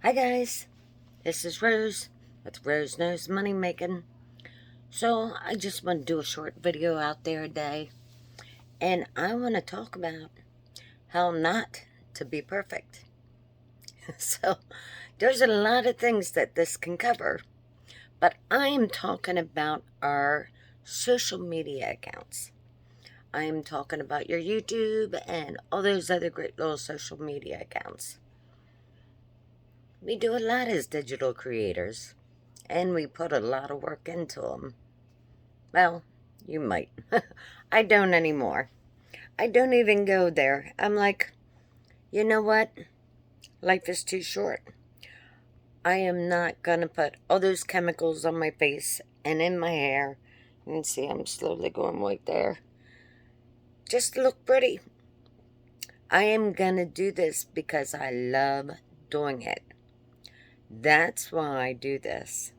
Hi guys, this is Rose with Rose Knows Money Making. So I just want to do a short video out there today, and I want to talk about how not to be perfect. So there's a lot of things that this can cover, but I am talking about our social media accounts. I am talking about your YouTube and all those other great little social media accounts. We do a lot as digital creators, and we put a lot of work into them. Well, you might. I don't anymore. I don't even go there. I'm like, you know what? Life is too short. I am not gonna put all those chemicals on my face and in my hair. You can see I'm slowly going white there. Just to look pretty. I am gonna do this because I love doing it. That's why I do this.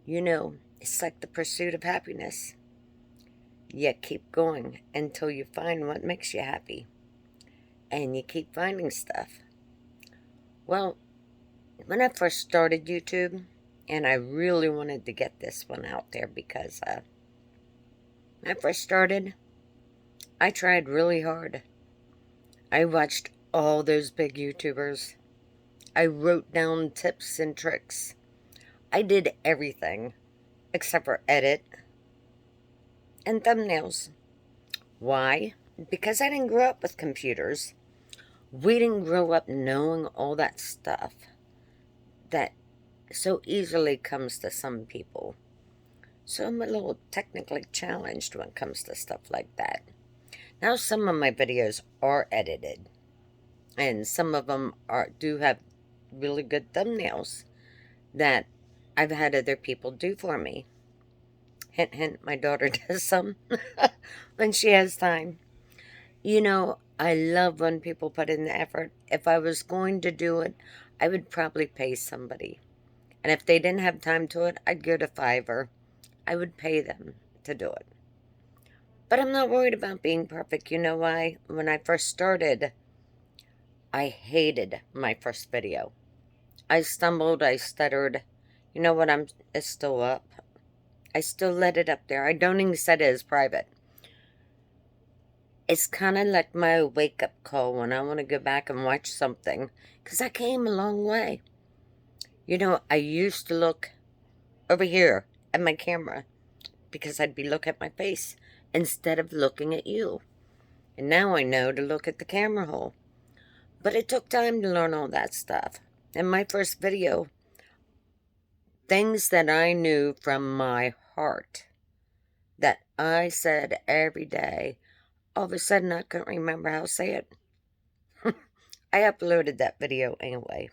You know, it's like the pursuit of happiness. You keep going until you find what makes you happy. And you keep finding stuff. Well, when I first started YouTube, and I really wanted to get this one out there because when I first started, I tried really hard. I watched all those big YouTubers. I wrote down tips and tricks. I did everything except for edit and thumbnails. Why? Because I didn't grow up with computers. We didn't grow up knowing all that stuff that so easily comes to some people. So I'm a little technically challenged when it comes to stuff like that. Now some of my videos are edited, and some of them do have really good thumbnails that I've had other people do for me. Hint, hint, my daughter does some when she has time. You know, I love when people put in the effort. If I was going to do it, I would probably pay somebody. And if they didn't have time to it, I'd go to Fiverr. I would pay them to do it. But I'm not worried about being perfect. You know why? When I first started, I hated my first video. I stumbled, I stuttered. You know what? It's still up. I still let it up there. I don't even set it as private. It's kind of like my wake-up call when I want to go back and watch something, because I came a long way. You know, I used to look over here at my camera because I'd be looking at my face instead of looking at you. And now I know to look at the camera hole. But it took time to learn all that stuff. In my first video, things that I knew from my heart that I said every day, all of a sudden I couldn't remember how to say it. I uploaded that video anyway.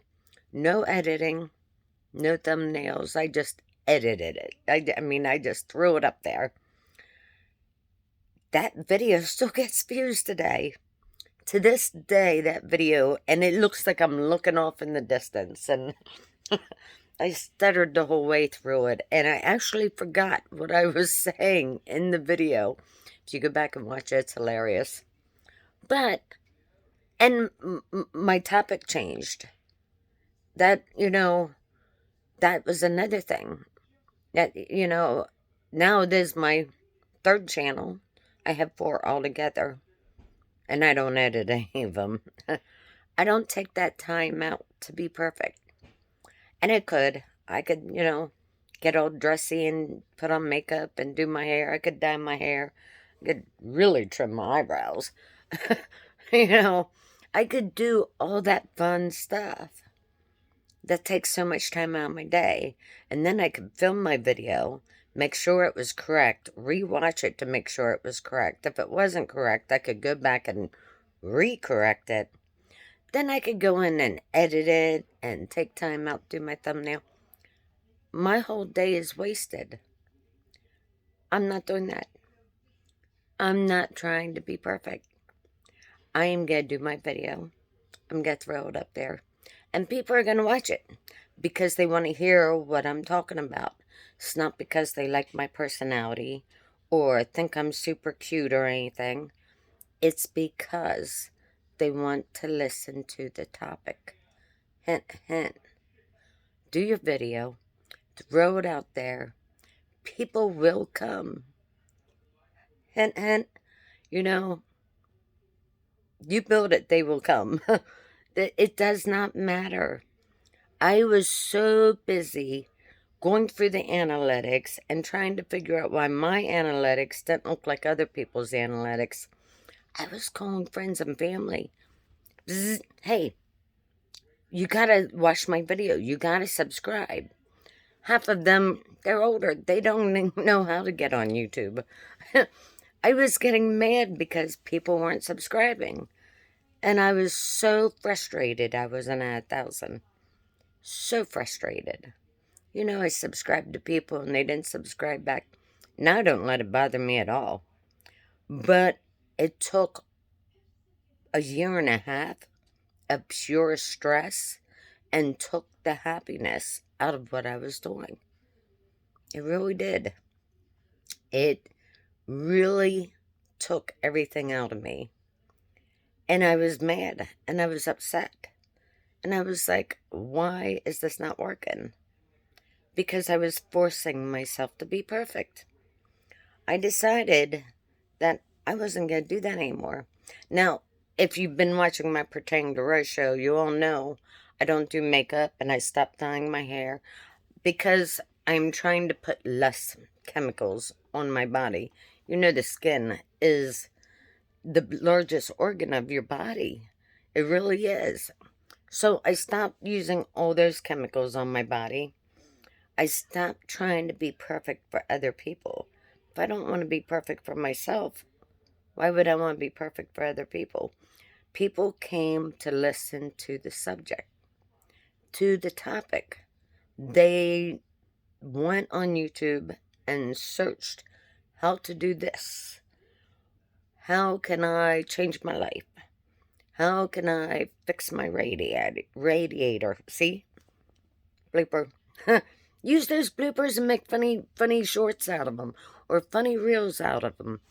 No editing, no thumbnails. I just edited it. I mean, I just threw it up there. That video still gets views today. To this day, that video, and it looks like I'm looking off in the distance, and I stuttered the whole way through it, and I actually forgot what I was saying in the video. If you go back and watch it, it's hilarious. But, and my topic changed. That, you know, that was another thing. That, you know, now it is my third channel. I have 4 altogether. And I don't edit any of them. I don't take that time out to be perfect. And I could, you know, get all dressy and put on makeup and do my hair. I could dye my hair. I could really trim my eyebrows. You know, I could do all that fun stuff that takes so much time out of my day. And then I could film my video, make sure it was correct, rewatch it to make sure it was correct. If it wasn't correct, I could go back and re-correct it. Then I could go in and edit it and take time out to do my thumbnail. My whole day is wasted. I'm not doing that. I'm not trying to be perfect. I am going to do my video. I'm going to throw it up there. And people are going to watch it because they want to hear what I'm talking about. It's not because they like my personality or think I'm super cute or anything. It's because they want to listen to the topic. Hint, hint. Do your video. Throw it out there. People will come. Hint, hint. You know, you build it, they will come. It does not matter. I was so busy going through the analytics and trying to figure out why my analytics didn't look like other people's analytics. I was calling friends and family. Bzz, hey, you gotta watch my video. You gotta subscribe. Half of them, they're older. They don't even know how to get on YouTube. I was getting mad because people weren't subscribing. And I was so frustrated I wasn't at 1,000. So frustrated. You know, I subscribed to people and they didn't subscribe back. Now I don't let it bother me at all. But it took a year and a half of pure stress and took the happiness out of what I was doing. It really did. It really took everything out of me. And I was mad and I was upset. And I was like, why is this not working? Because I was forcing myself to be perfect. I decided that I wasn't going to do that anymore. Now, if you've been watching my Pertaining to Rose show, you all know I don't do makeup and I stopped dyeing my hair because I'm trying to put less chemicals on my body. You know, the skin is the largest organ of your body. It really is. So I stopped using all those chemicals on my body. I stopped trying to be perfect for other people. If I don't want to be perfect for myself, why would I want to be perfect for other people? People came to listen to the subject, to the topic. They went on YouTube and searched how to do this. How can I change my life? How can I fix my radiator? See? Blooper. Use those bloopers and make funny shorts out of them. Or funny reels out of them.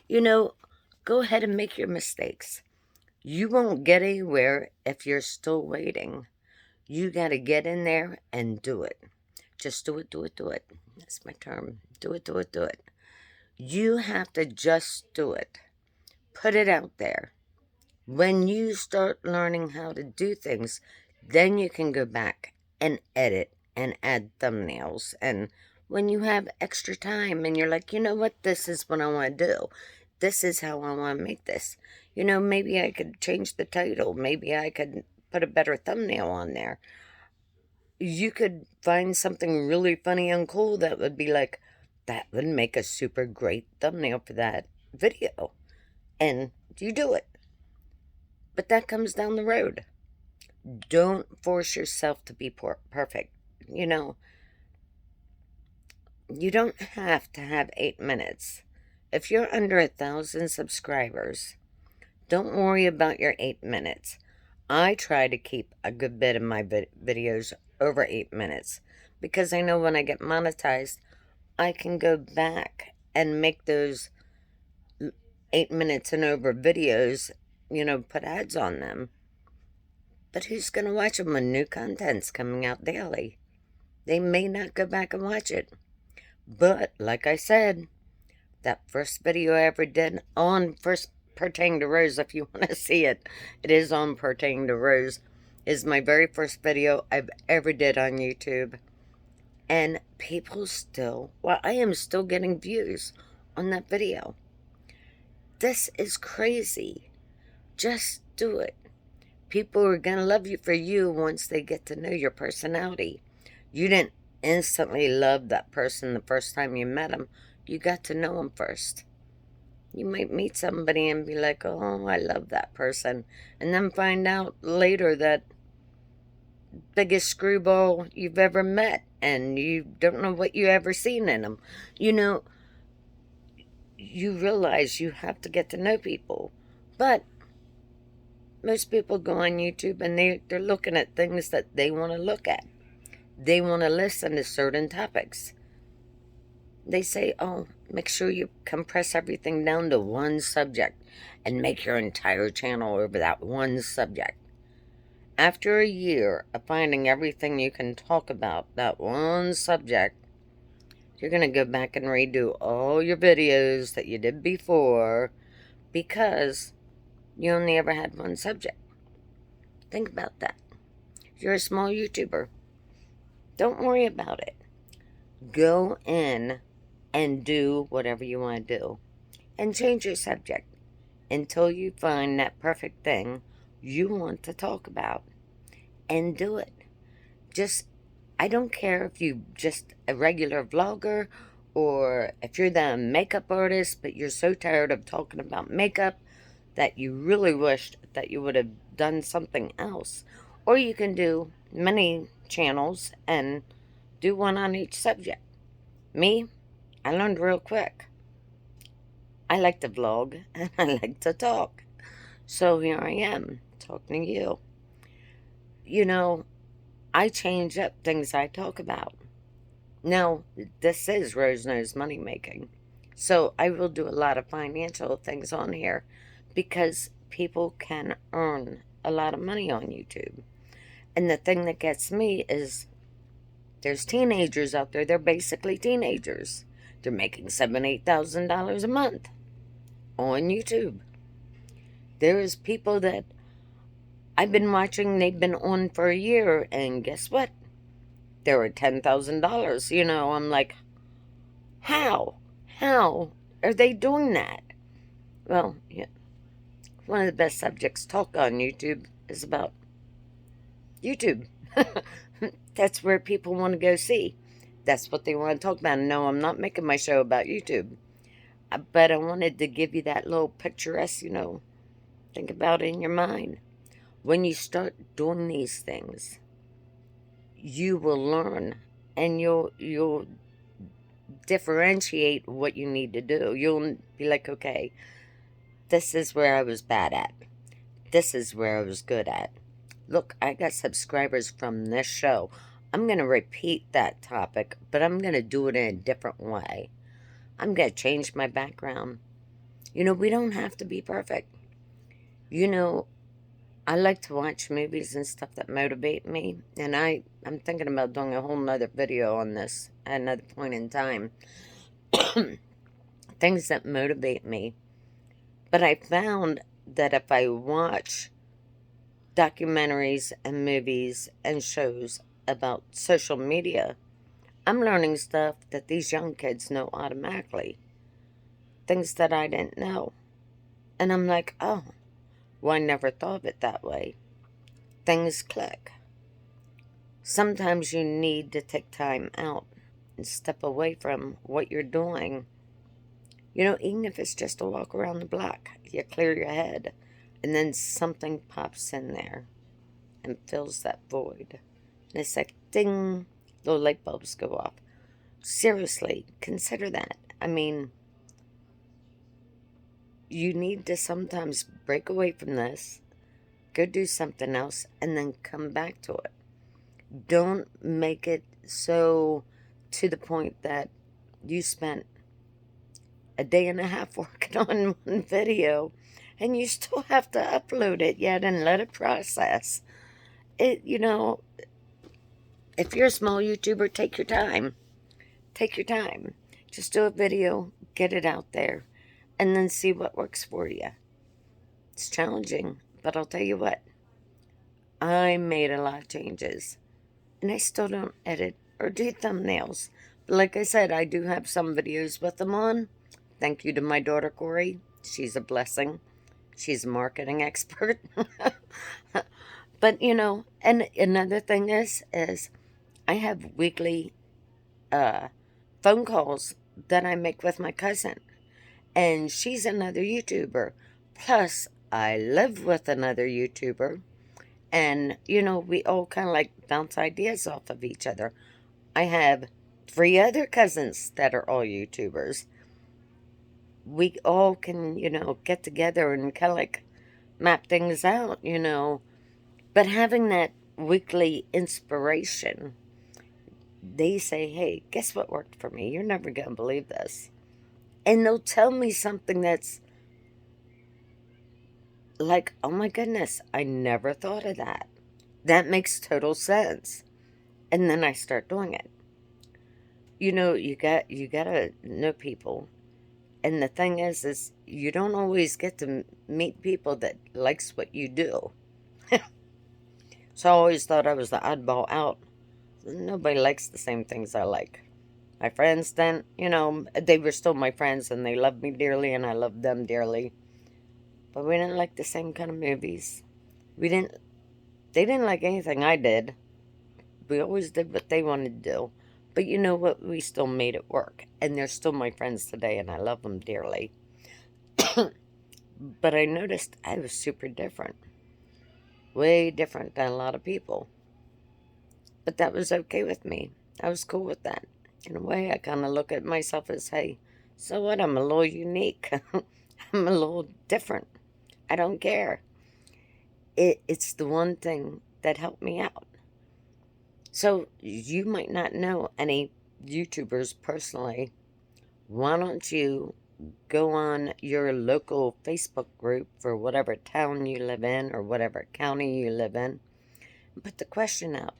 You know, go ahead and make your mistakes. You won't get anywhere if you're still waiting. You got to get in there and do it. Just do it, do it, do it. That's my term. Do it, do it, do it. You have to just do it. Put it out there. When you start learning how to do things, then you can go back and edit and add thumbnails. And when you have extra time and you're like, you know what, this is what I want to do. This is how I want to make this. You know, maybe I could change the title. Maybe I could put a better thumbnail on there. You could find something really funny and cool that would be like, that would make a super great thumbnail for that video. And you do it. But that comes down the road. Don't force yourself to be perfect. You know, you don't have to have 8 minutes. If you're under 1,000 subscribers, don't worry about your 8 minutes. I try to keep a good bit of my videos over 8 minutes because I know when I get monetized, I can go back and make those 8 minutes and over videos, you know, put ads on them. But who's going to watch them when new content's coming out daily? They may not go back and watch it. But, like I said, that first video I ever did on First Pertaining to Rose, if you want to see it, it is on Pertaining to Rose, is my very first video I've ever did on YouTube. And people still, well, I am still getting views on that video. This is crazy. Just do it. People are going to love you for you once they get to know your personality. You didn't instantly love that person the first time you met them. You got to know them first. You might meet somebody and be like, oh, I love that person. And then find out later that biggest screwball you've ever met. And you don't know what you ever seen in them. You know, you realize you have to get to know people. But most people go on YouTube and they're looking at things that they want to look at. They want to listen to certain topics. They say, oh, make sure you compress everything down to one subject and make your entire channel over that one subject. After a year of finding everything you can talk about that one subject, you're going to go back and redo all your videos that you did before because you only ever had one subject. Think about that. You're a small YouTuber. Don't worry about it. Go in and do whatever you want to do. And change your subject until you find that perfect thing you want to talk about. And do it. I don't care if you're just a regular vlogger or if you're the makeup artist, but you're so tired of talking about makeup that you really wished that you would have done something else. Or you can do many channels and do one on each subject. Me, I learned real quick. I like to vlog and I like to talk. So here I am, talking to you. You know, I change up things I talk about. Now, this is Rose Knows Money Making. So I will do a lot of financial things on here because people can earn a lot of money on YouTube. And the thing that gets me is there's teenagers out there, they're basically teenagers. They're making $7,000, $8,000 a month on YouTube. There's people that I've been watching, they've been on for a year, and guess what? They're at $10,000. You know, I'm like, how? How are they doing that? Well, yeah, one of the best subjects to talk on YouTube is about YouTube. That's where people want to go see. That's what they want to talk about. No, I'm not making my show about YouTube. But I wanted to give you that little picturesque, think about it in your mind. When you start doing these things, you will learn and you'll differentiate what you need to do. You'll be like, okay, this is where I was bad at. This is where I was good at. Look, I got subscribers from this show. I'm going to repeat that topic, but I'm going to do it in a different way. I'm going to change my background. We don't have to be perfect. I like to watch movies and stuff that motivate me, and I'm thinking about doing a whole nother video on this at another point in time. Things that motivate me. But I found that if I watch documentaries and movies and shows about social media, I'm learning stuff that these young kids know automatically. Things that I didn't know. And I'm like, oh, well, I never thought of it that way. Things click. Sometimes you need to take time out and step away from what you're doing. Even if it's just a walk around the block, you clear your head, and then something pops in there and fills that void. And it's like, ding, little light bulbs go off. Seriously, consider that. I mean, you need to sometimes break away from this, go do something else, and then come back to it. Don't make it so to the point that you spent a day and a half working on one video and you still have to upload it yet and let it process. If you're a small YouTuber, take your time. Take your time. Just do a video, get it out there, and then see what works for you. It's challenging, but I'll tell you what. I made a lot of changes, and I still don't edit or do thumbnails. But like I said, I do have some videos with them on. Thank you to my daughter, Corey. She's a blessing. She's a marketing expert. But, and another thing is I have weekly phone calls that I make with my cousin. And she's another YouTuber. Plus, I live with another YouTuber. And, we all kind of like bounce ideas off of each other. I have 3 other cousins that are all YouTubers. We all can, get together and kind of like map things out, But having that weekly inspiration, they say, hey, guess what worked for me? You're never going to believe this. And they'll tell me something that's like, oh my goodness, I never thought of that. That makes total sense. And then I start doing it. You gotta know people. And the thing is you don't always get to meet people that likes what you do. So I always thought I was the oddball out. Nobody likes the same things I like. My friends then, they were still my friends and they loved me dearly and I loved them dearly. But we didn't like the same kind of movies. We didn't, they didn't like anything I did. We always did what they wanted to do. But you know what? We still made it work. And they're still my friends today and I love them dearly. But I noticed I was super different. Way different than a lot of people. But that was okay with me. I was cool with that. In a way, I kind of look at myself as, hey, so what? I'm a little unique. I'm a little different. I don't care. It's the one thing that helped me out. So you might not know any YouTubers personally. Why don't you go on your local Facebook group for whatever town you live in or whatever county you live in and put the question out.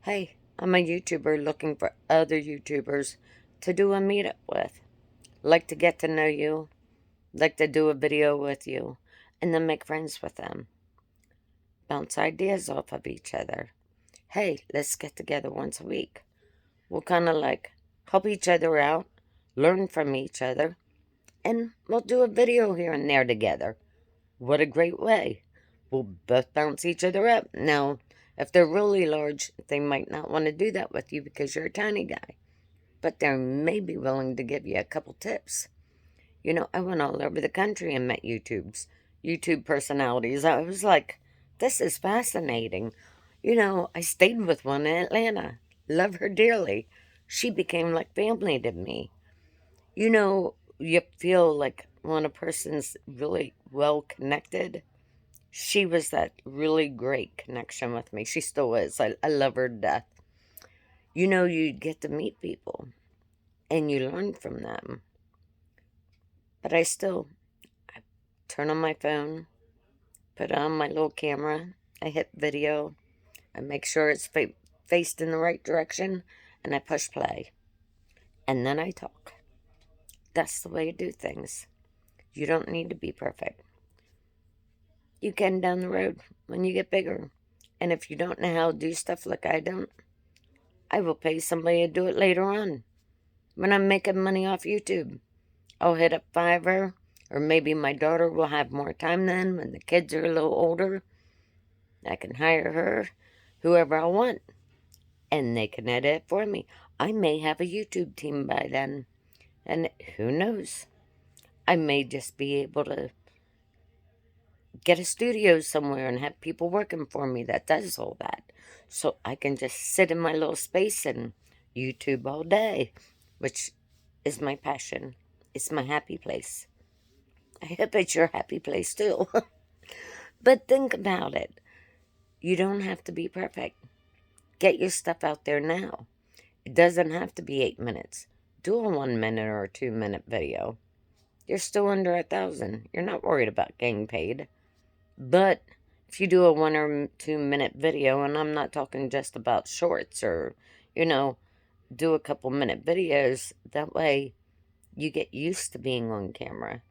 Hey, I'm a YouTuber looking for other YouTubers to do a meetup with. Like to get to know you, like to do a video with you, and then make friends with them. Bounce ideas off of each other. Hey, let's get together once a week. We'll kind of like help each other out, learn from each other, and we'll do a video here and there together. What a great way. We'll both bounce each other up. Now, if they're really large, they might not want to do that with you because you're a tiny guy. But they may be willing to give you a couple tips. I went all over the country and met YouTube personalities. I was like, this is fascinating. I stayed with one in Atlanta. Love her dearly. She became like family to me. You feel like when a person's really well connected. She was that really great connection with me. She still is. I love her to death. You get to meet people and you learn from them. But I turn on my phone, put on my little camera, I hit video, I make sure it's faced in the right direction, and I push play. And then I talk. That's the way to do things. You don't need to be perfect. You can down the road when you get bigger. And if you don't know how to do stuff like I don't, I will pay somebody to do it later on. When I'm making money off YouTube, I'll hit up Fiverr, or maybe my daughter will have more time then when the kids are a little older. I can hire her, whoever I want, and they can edit it for me. I may have a YouTube team by then, and who knows? I may just be able to get a studio somewhere and have people working for me that does all that. So I can just sit in my little space and YouTube all day, which is my passion. It's my happy place. I hope it's your happy place too. But think about it. You don't have to be perfect. Get your stuff out there now. It doesn't have to be 8 minutes. Do a 1 minute or a 2 minute video. You're still under 1,000. You're not worried about getting paid. But if you do a 1 or 2 minute video, and I'm not talking just about shorts or, do a couple minute videos, that way you get used to being on camera.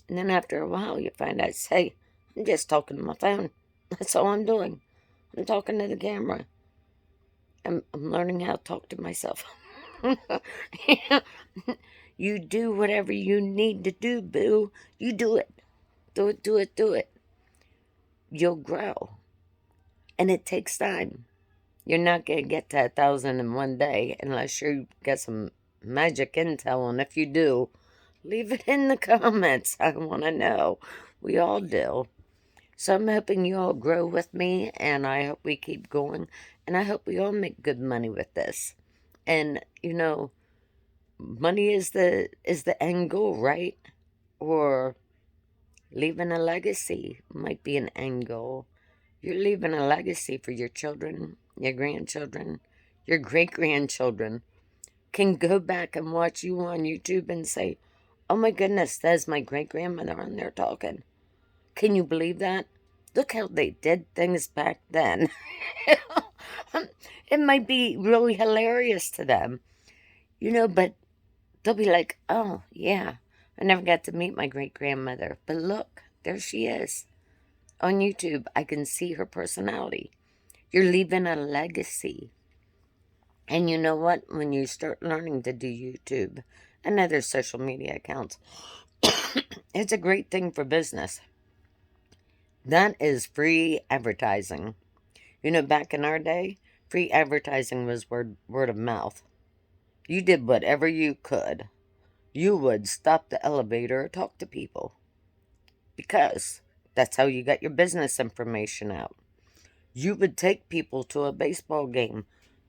And then after a while, you find out, say, I'm just talking to my phone. That's all I'm doing. I'm talking to the camera. I'm learning how to talk to myself. You do whatever you need to do, boo. You do it. Do it, do it, do it. You'll grow. And it takes time. You're not going to get to 1,000 in one day unless you get some magic intel. And if you do, leave it in the comments. I want to know. We all do. So I'm hoping you all grow with me, and I hope we keep going, and I hope we all make good money with this. And, money is the end goal, right? Or leaving a legacy might be an end goal. You're leaving a legacy for your children, your grandchildren, your great-grandchildren. Can go back and watch you on YouTube and say, oh my goodness, there's my great-grandmother on there talking. Can you believe that? Look how they did things back then. It might be really hilarious to them, but they'll be like, oh, yeah, I never got to meet my great-grandmother. But look, there she is. On YouTube, I can see her personality. You're leaving a legacy. And you know what? When you start learning to do YouTube and other social media accounts, it's a great thing for business. That is free advertising. Back in our day, free advertising was word of mouth. You did whatever you could. You would stop the elevator or talk to people, because that's how you got your business information out. You would take people to a baseball game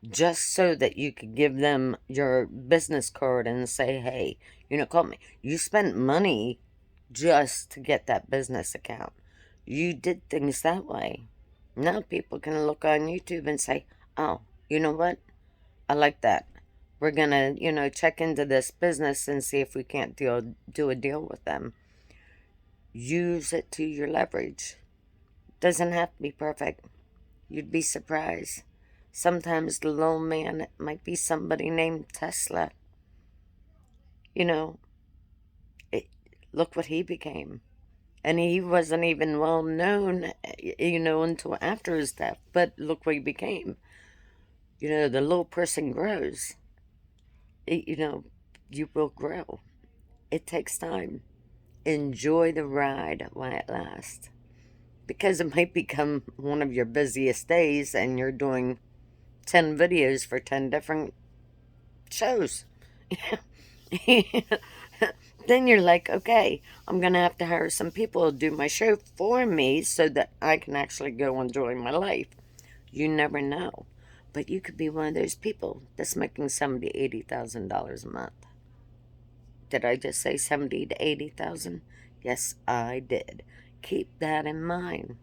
just so that you could give them your business card and say, hey, call me. You spent money just to get that business account. You did things that way. Now people can look on YouTube and say, oh, you know what? I like that. We're going to, check into this business and see if we can't do a deal with them. Use it to your leverage. Doesn't have to be perfect. You'd be surprised. Sometimes the low man might be somebody named Tesla. Look what he became. And he wasn't even well known, until after his death. But look what he became. The little person grows. You will grow. It takes time. Enjoy the ride while it lasts. Because it might become one of your busiest days and you're doing 10 videos for 10 different shows. Then you're like, okay, I'm going to have to hire some people to do my show for me so that I can actually go enjoy my life. You never know. But you could be one of those people that's making $70,000 to $80,000 a month. Did I just say 70 to 80,000? Yes, I did. Keep that in mind.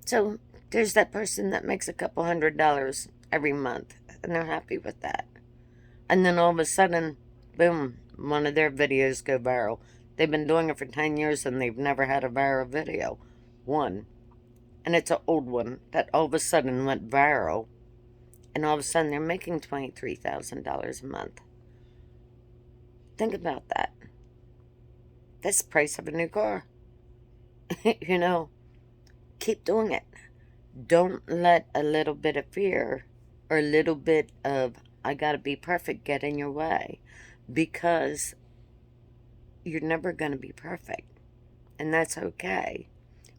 So there's that person that makes a couple $100 every month, and they're happy with that. And then all of a sudden, boom, one of their videos go viral. They've been doing it for 10 years and they've never had a viral video. One. And it's an old one that all of a sudden went viral. And all of a sudden they're making $23,000 a month. Think about that. That's the price of a new car. Keep doing it. Don't let a little bit of fear or a little bit of, I gotta be perfect, get in your way. Because you're never going to be perfect. And that's okay.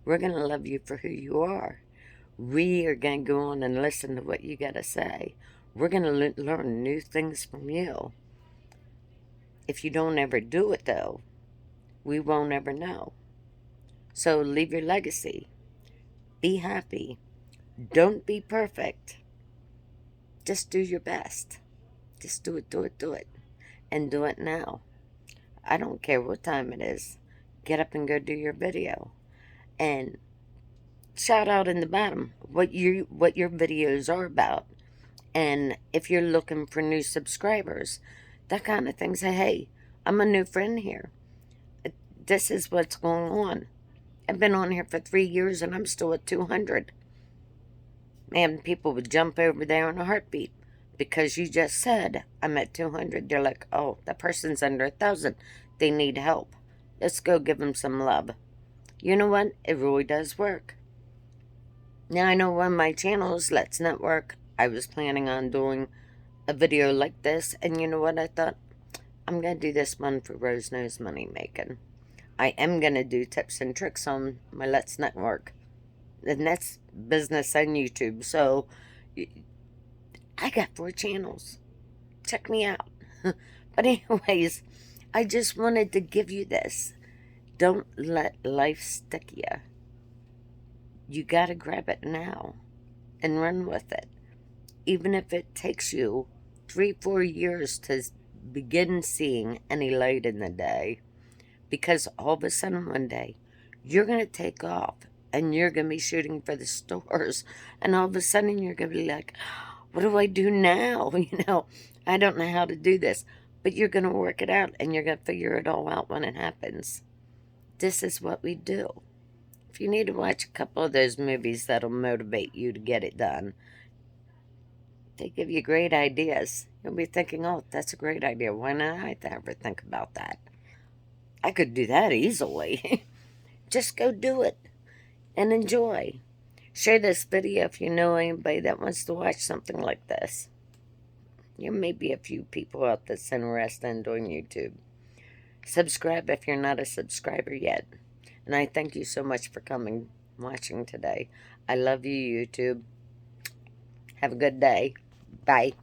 We're going to love you for who you are. We are going to go on and listen to what you got to say. We're going to learn new things from you. If you don't ever do it, though, we won't ever know. So leave your legacy. Be happy. Don't be perfect. Just do your best. Just do it, do it, do it. And do it now. I don't care what time it is. Get up and go do your video. And shout out in the bottom what your videos are about. And if you're looking for new subscribers, that kind of thing, say, hey, I'm a new friend here. This is what's going on. I've been on here for 3 years and I'm still at 200. Man, people would jump over there in a heartbeat. Because you just said, I'm at 200. They're like, oh, that person's under 1,000. They need help. Let's go give them some love. You know what? It really does work. Now, I know one of my channels, Let's Network, I was planning on doing a video like this. And you know what? I thought, I'm going to do this one for Rose Knows Money Making. I am going to do tips and tricks on my Let's Network. And that's business on YouTube. So I got 4 channels. Check me out. But anyways, I just wanted to give you this. Don't let life stick you. You gotta grab it now and run with it. Even if it takes you 3-4 years to begin seeing any light in the day. Because all of a sudden one day, you're gonna take off and you're gonna be shooting for the stores. And all of a sudden you're gonna be like, what do I do now? I don't know how to do this. But you're going to work it out and you're going to figure it all out when it happens. This is what we do. if you need to watch a couple of those movies that'll motivate you to get it done, they give you great ideas. You'll be thinking, oh, that's a great idea. Why not I ever think about that? I could do that easily. Just go do it and enjoy. Share this video if you know anybody that wants to watch something like this. There may be a few people out that's interested in doing YouTube. Subscribe if you're not a subscriber yet. And I thank you so much for watching today. I love you, YouTube. Have a good day. Bye.